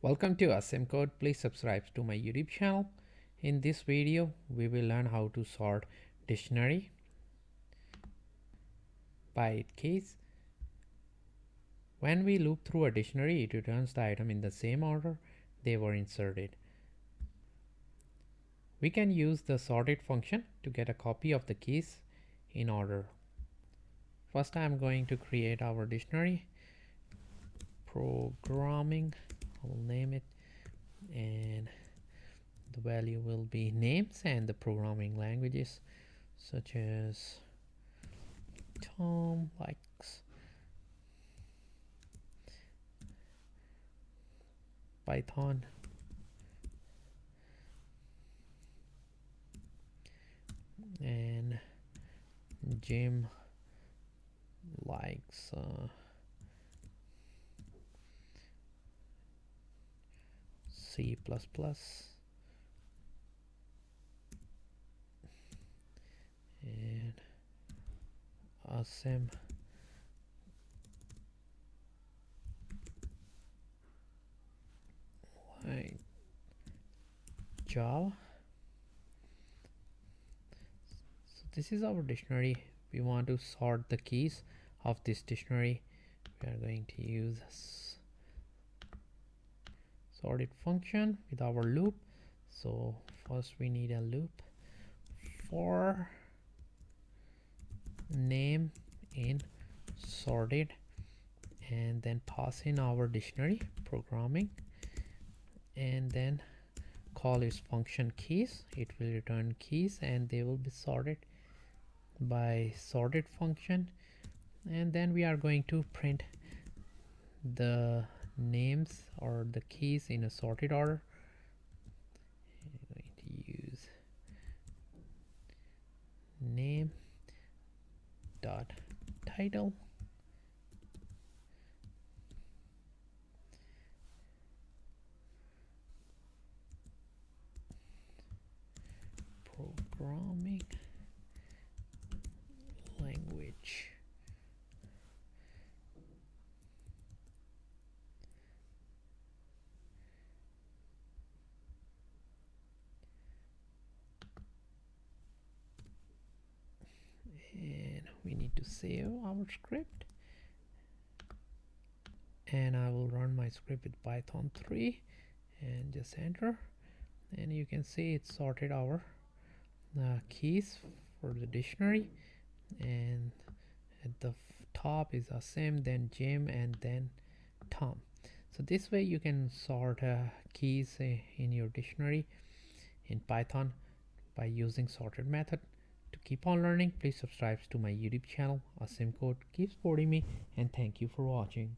Welcome to Asimcode. Please subscribe to my YouTube channel. In this video, we will learn how to sort dictionary by keys. When we loop through a dictionary, it returns the item in the same order they were inserted. We can use the sorted function to get a copy of the keys in order. First, I'm going to create our dictionary. Programming, I'll name it, and the value will be names and the programming languages such as Tom likes Python, and Jim likes C++, and Asim like Java. So this is our dictionary. We want to sort the keys of this dictionary. We are going to use sorted function with our loop. So first we need a loop for name in sorted, and then pass in our dictionary programming, and then call its function keys. It will return keys and they will be sorted by sorted function, and then we are going to print the names or the keys in a sorted order. I'm going to use name dot title programming language. And we need to save our script, and I will run my script with Python 3 and just enter, and you can see it sorted our keys for the dictionary, and at the top is Asim, then Jim, and then Tom. So this way you can sort keys in your dictionary in Python by using sorted method. To keep on learning, please subscribe to my YouTube channel. Asimcode. Keep supporting me, and thank you for watching.